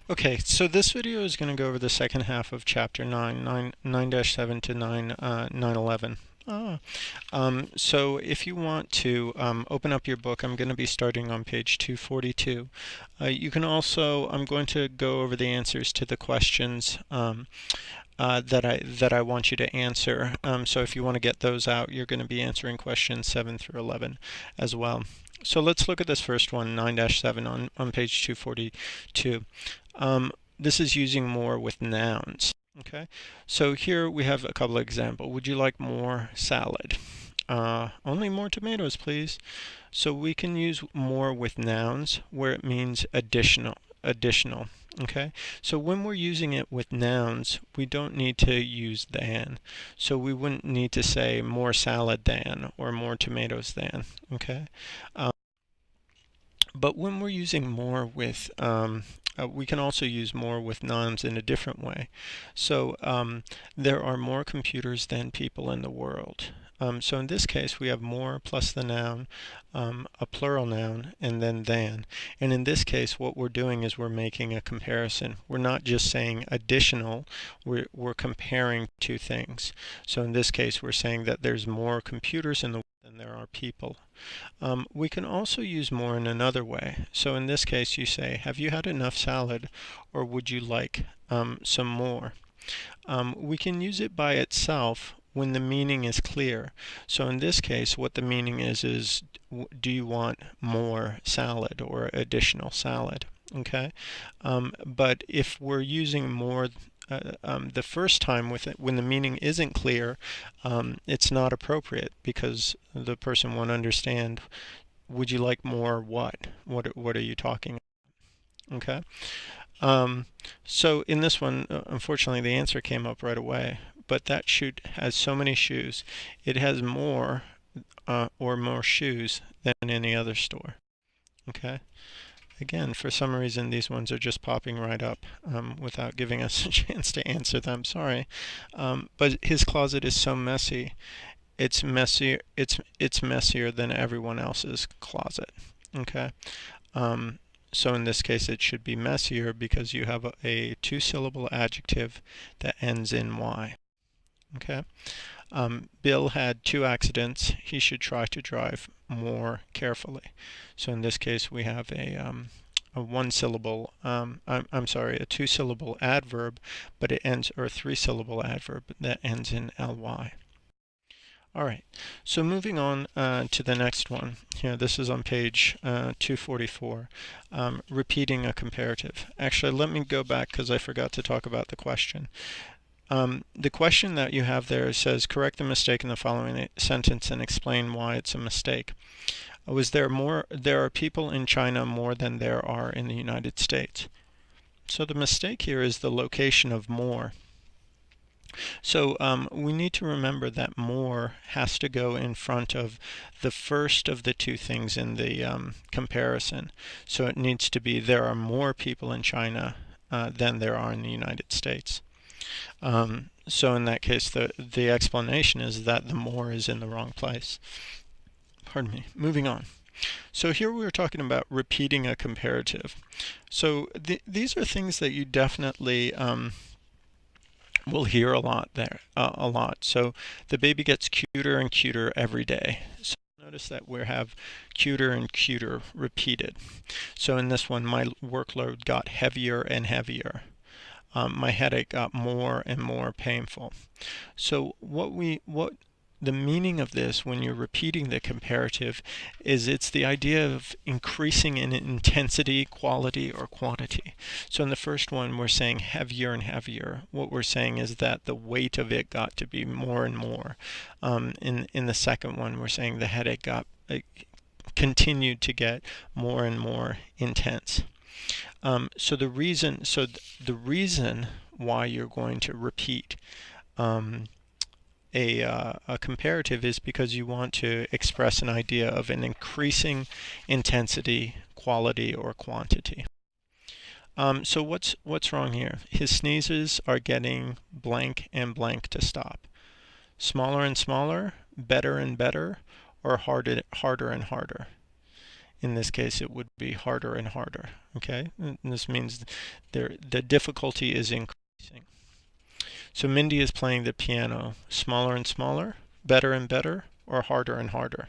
Okay, so this video is going to go over the second half of chapter 9-7 to 9-11. So if you want to open up your book, I'm going to be starting on page 242. You can also, I'm going to go over the answers to the questions that I want you to answer. So if you want to get those out, you're going to be answering questions 7 through 11 as well. So let's look at this first one, 9-7 on page 242. This is using more with nouns. Okay, so here we have a couple of examples. Would you like more salad? Only more tomatoes, please. So we can use more with nouns where it means additional. Okay, so when we're using it with nouns, we don't need to use than. So we wouldn't need to say more salad than or more tomatoes than. Okay. But when we're using more with, we can also use more with nouns in a different way. So there are more computers than people in the world. So in this case, we have more plus the noun, a plural noun, and then than. And in this case, what we're doing is we're making a comparison. We're not just saying additional, we're comparing two things. So in this case, we're saying that there's more computers in the world than there are people. We can also use more in another way. So in this case, you say, have you had enough salad, or would you like some more? We can use it by itself when the meaning is clear. So in this case, what the meaning is do you want more salad or additional salad? Okay, but if we're using more the first time with it, when the meaning isn't clear, it's not appropriate because the person won't understand. Would you like more what? What are you talking about? Okay. So in this one, unfortunately, the answer came up right away. But that shoe has so many shoes. It has more or more shoes than any other store. Okay. Again, for some reason, these ones are just popping right up without giving us a chance to answer them. Sorry. But his closet is so messy. It's messier. It's messier than everyone else's closet. Okay. So in this case, it should be messier because you have a two-syllable adjective that ends in Y. Okay. Bill had 2 accidents. He should try to drive more carefully. So in this case, we have a one-syllable, I'm sorry, a 2-syllable adverb, but it ends, or a 3-syllable adverb that ends in ly. All right, so moving on to the next one. Here, this is on page 244, repeating a comparative. Actually, let me go back because I forgot to talk about the question. The question that you have there says, correct the mistake in the following sentence and explain why it's a mistake. There are people in China more than there are in the United States. So the mistake here is the location of more. So we need to remember that more has to go in front of the first of the two things in the comparison. So it needs to be there are more people in China than there are in the United States. So in that case, the explanation is that the more is in the wrong place. Pardon me. Moving on. So here we were talking about repeating a comparative. So these are things that you definitely will hear a lot there, a lot. So the baby gets cuter and cuter every day. So notice that we have cuter and cuter repeated. So in this one, my workload got heavier and heavier. My headache got more and more painful. So what the meaning of this when you're repeating the comparative is it's the idea of increasing in intensity, quality, or quantity. So in the first one, we're saying heavier and heavier. What we're saying is that the weight of it got to be more and more. In the second one, we're saying the headache continued to get more and more intense. So the reason why you're going to repeat a comparative is because you want to express an idea of an increasing intensity, quality, or quantity. So what's wrong here? His sneezes are getting blank and blank to stop. Smaller and smaller, better and better, or harder and harder. In this case, it would be harder and harder. Okay, and this means the difficulty is increasing. So Mindy is playing the piano smaller and smaller, better and better, or harder and harder.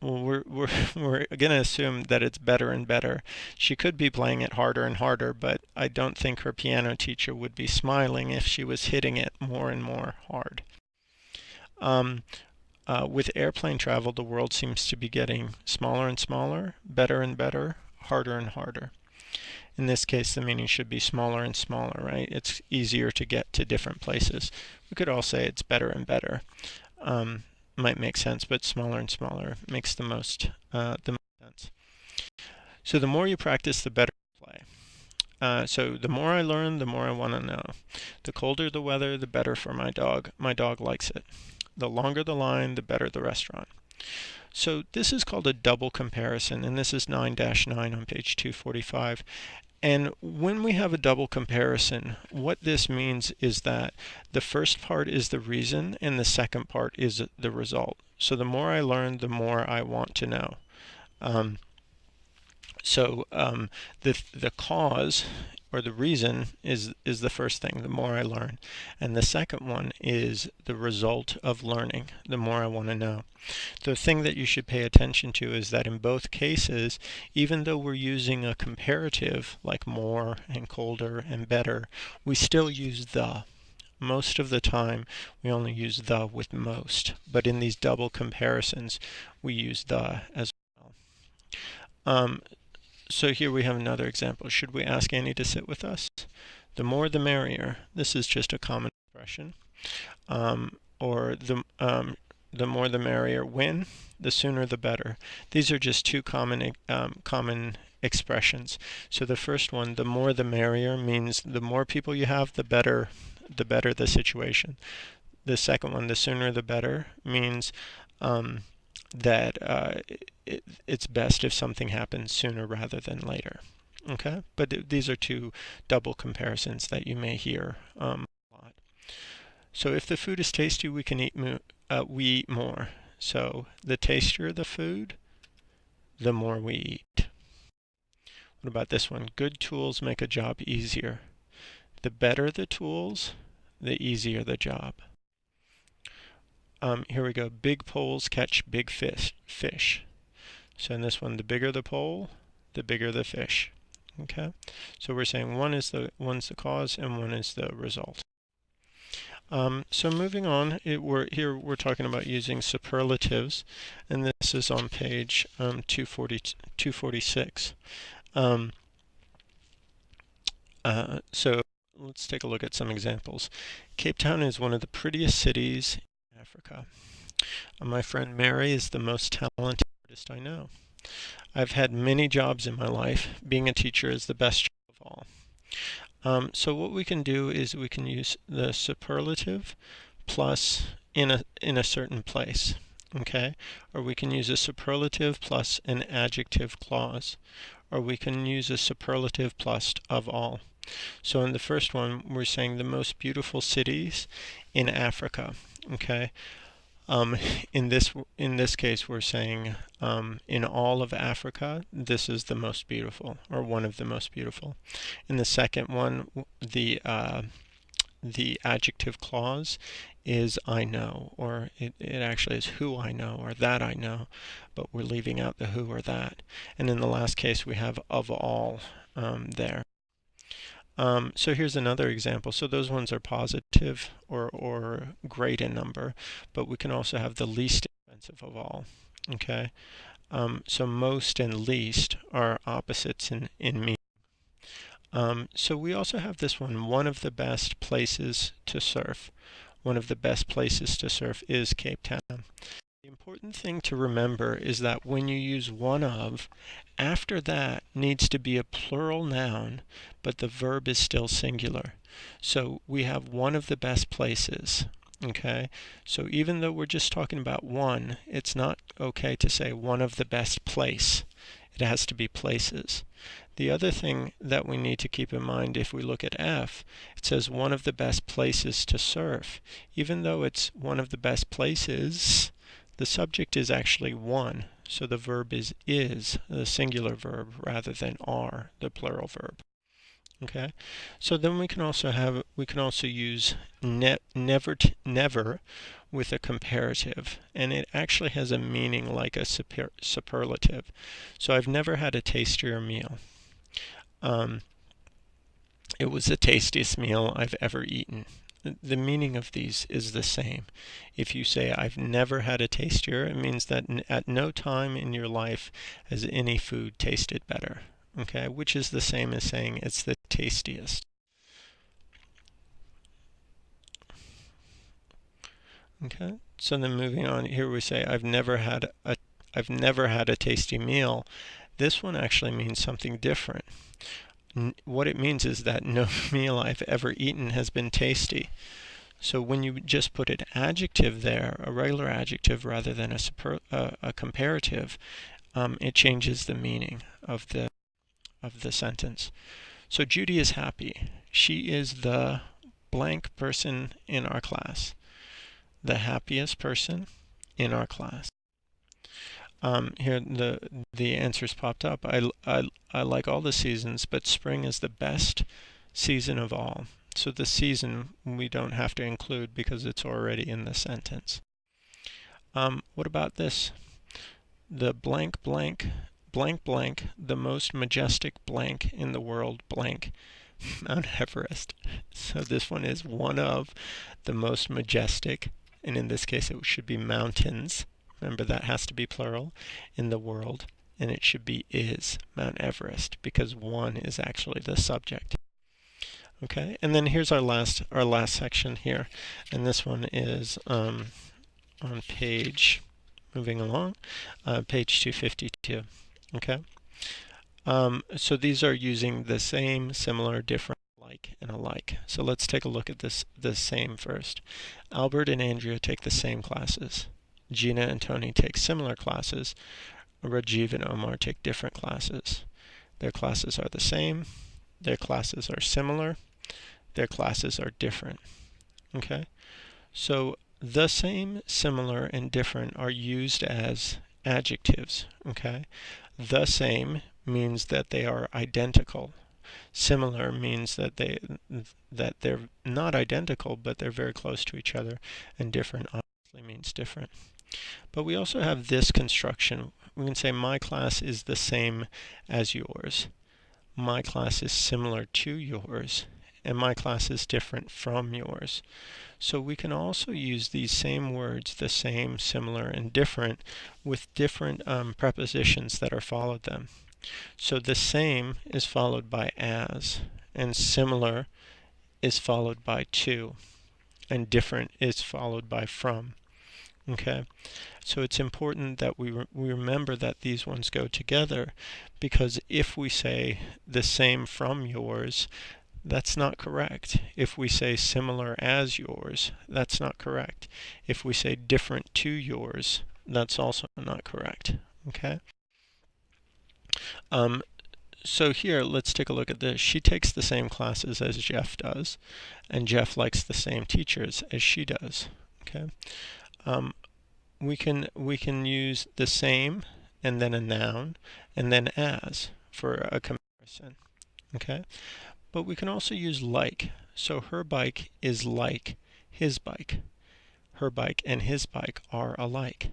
Well, we're going to assume that it's better and better. She could be playing it harder and harder, but I don't think her piano teacher would be smiling if she was hitting it more and more hard. With airplane travel, the world seems to be getting smaller and smaller, better and better, harder and harder. In this case, the meaning should be smaller and smaller, right? It's easier to get to different places. We could all say it's better and better. Might make sense, but smaller and smaller makes the most sense. So the more you practice, the better you play. So the more I learn, the more I want to know. The colder the weather, the better for my dog. My dog likes it. The longer the line, the better the restaurant. So this is called a double comparison, and this is 9-9 on page 245. And when we have a double comparison, what this means is that the first part is the reason and the second part is the result. So the more I learn, the more I want to know. The cause or the reason is the first thing, the more I learn. And the second one is the result of learning, the more I want to know. The thing that you should pay attention to is that in both cases, even though we're using a comparative like more and colder and better, we still use the. Most of the time, we only use the with most. But in these double comparisons, we use the as well. So here we have another example. Should we ask Annie to sit with us? The more the merrier. This is just a common expression. Or the more the merrier. When? The sooner the better. These are just two common expressions. So the first one, the more the merrier, means the more people you have, the better the situation. The second one, the sooner the better, means that it's best if something happens sooner rather than later. Okay, but these are two double comparisons that you may hear a lot. So if the food is tasty, we can eat we eat more. So the tastier the food, the more we eat. What about this one? Good tools make a job easier. The better the tools, the easier the job. Here we go. Big poles catch big fish. So in this one, the bigger the pole, the bigger the fish. Okay. So we're saying one's the cause and one is the result. So moving on, we're talking about using superlatives, and this is on page 246. So let's take a look at some examples. Cape Town is one of the prettiest cities in Africa. My friend Mary is the most talented artist I know. I've had many jobs in my life. Being a teacher is the best job of all. So what we can do is we can use the superlative plus in a certain place. Okay? Or we can use a superlative plus an adjective clause. Or we can use a superlative plus of all. So in the first one, we're saying the most beautiful cities in Africa. Okay. In this case, we're saying in all of Africa, this is the most beautiful, or one of the most beautiful. In the second one, the adjective clause is I know, or it actually is who I know, or that I know, but we're leaving out the who or that. And in the last case, we have of all there. So here's another example. So those ones are positive or great in number, but we can also have the least expensive of all. Okay. So most and least are opposites in meaning. So we also have this one of the best places to surf. One of the best places to surf is Cape Town. The important thing to remember is that when you use one of, after that needs to be a plural noun, but the verb is still singular. So we have one of the best places. Okay, so even though we're just talking about one, it's not okay to say one of the best place. It has to be places. The other thing that we need to keep in mind if we look at F, it says one of the best places to surf. Even though it's one of the best places, the subject is actually one. So the verb is, the singular verb, rather than are, the plural verb. Okay, so then we can also use never with a comparative, and it actually has a meaning like a superlative. So I've never had a tastier meal. It was the tastiest meal I've ever eaten. The meaning of these is the same. If you say I've never had a tastier, it means that at no time in your life has any food tasted better. Okay, which is the same as saying it's the tastiest. Okay, so then moving on, here we say I've never had a tasty meal. This one actually means something different. What it means is that no meal I've ever eaten has been tasty. So when you just put an adjective there, a regular adjective rather than a comparative, it changes the meaning of the sentence. So Judy is happy. She is the blank person in our class. The happiest person in our class. Here the answers popped up. I like all the seasons, but spring is the best season of all. So the season we don't have to include because it's already in the sentence. What about this? The blank blank blank blank, the most majestic blank in the world blank, Mount Everest. So this one is one of the most majestic, and in this case it should be mountains. Remember, that has to be plural, in the world, and it should be is Mount Everest, because one is actually the subject. Okay, and then here's our last section here, and this one is on page, moving along, page 252. Okay, so these are using the same, similar, different, like, and alike. So let's take a look at the same first. Albert and Andrea take the same classes. Gina and Tony take similar classes. Rajiv and Omar take different classes. Their classes are the same. Their classes are similar. Their classes are different. Okay? So the same, similar, and different are used as adjectives. Okay? The same means that they are identical. Similar means that they're not identical, but they're very close to each other, and different obviously means different. But we also have this construction. We can say my class is the same as yours. My class is similar to yours. And my class is different from yours. So we can also use these same words, the same, similar, and different, with different prepositions that are followed them. So the same is followed by as, and similar is followed by to, and different is followed by from. Okay, so it's important that we remember that these ones go together, because if we say the same from yours, that's not correct. If we say similar as yours, that's not correct. If we say different to yours, that's also not correct. Okay. So here, let's take a look at this. She takes the same classes as Jeff does, and Jeff likes the same teachers as she does. Okay. We can use the same and then a noun and then as for a comparison. Okay, but we can also use like. So her bike is like his bike. Her bike and his bike are alike.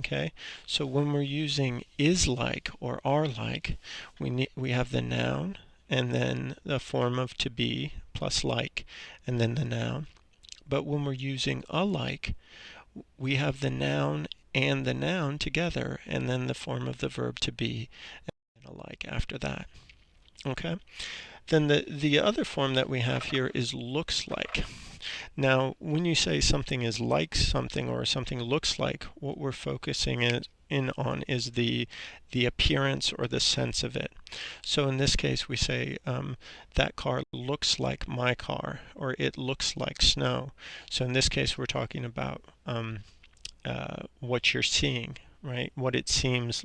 Okay, so when we're using is like or are like, we have the noun and then the form of to be plus like and then the noun. But when we're using alike, we have the noun and the noun together, and then the form of the verb to be, and alike after that. Okay? Then the other form that we have here is looks like. Now, when you say something is like something or something looks like, what we're focusing in on is the appearance or the sense of it. So in this case, we say that car looks like my car, or it looks like snow. So in this case, we're talking about what you're seeing, right? What it seems,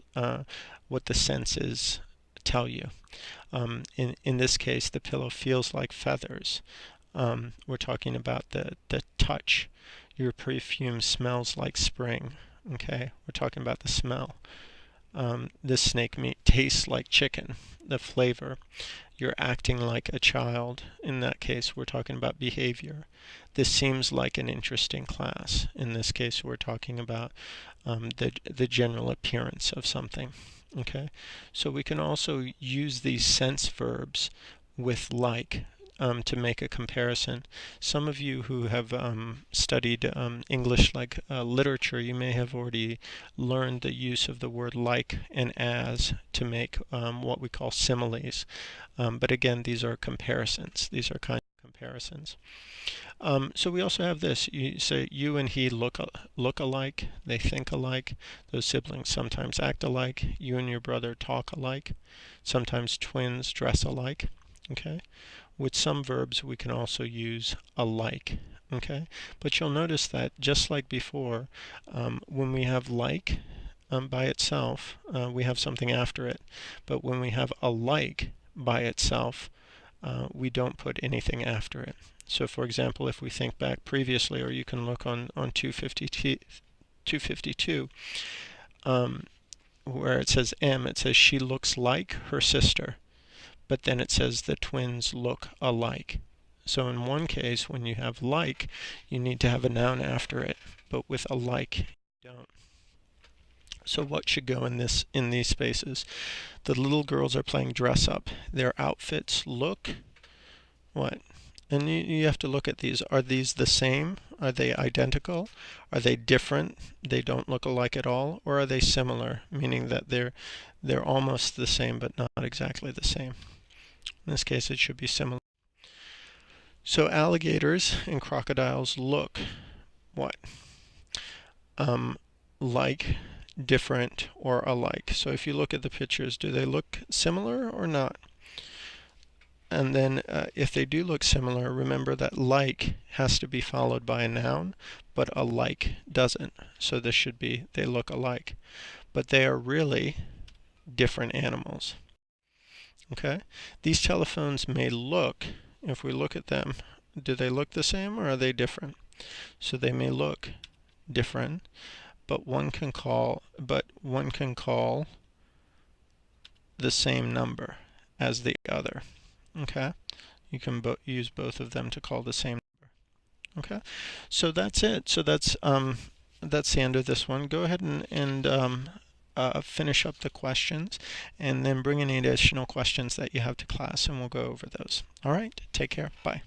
what the senses tell you. In this case, the pillow feels like feathers. We're talking about the touch. Your perfume smells like spring. Okay, we're talking about the smell. this snake meat tastes like chicken, the flavor. You're acting like a child. In that case, we're talking about behavior. This seems like an interesting class. In this case, we're talking about the general appearance of something. Okay, so we can also use these sense verbs with like to make a comparison. Some of you who have studied English like literature, you may have already learned the use of the word like and as to make what we call similes. But again, these are comparisons. These are kind of comparisons. So we also have this. You say you and he look alike. They think alike. Those siblings sometimes act alike. You and your brother talk alike. Sometimes twins dress alike. Okay. With some verbs, we can also use alike. Okay. But you'll notice that just like before, when we have like by itself, we have something after it. But when we have alike by itself, we don't put anything after it. So for example, if we think back previously, or you can look on 252, where it says M, it says she looks like her sister. But then it says the twins look alike. So in one case, when you have like, you need to have a noun after it. But with alike, you don't. So what should go in these spaces? The little girls are playing dress up. Their outfits look what? And you have to look at these. Are these the same? Are they identical? Are they different? They don't look alike at all? Or are they similar, meaning that they're almost the same but not exactly the same? In this case, it should be similar. So alligators and crocodiles look what? Like, different, or alike. So if you look at the pictures, do they look similar or not? And then if they do look similar, remember that like has to be followed by a noun, but alike doesn't. So this should be they look alike. But they are really different animals. Okay? These telephones may look, if we look at them, do they look the same or are they different? So they may look different, but one can call the same number as the other. Okay, you can use both of them to call the same number. Okay, so that's it. So that's the end of this one. Go ahead and finish up the questions, and then bring any additional questions that you have to class, and we'll go over those. All right, take care. Bye.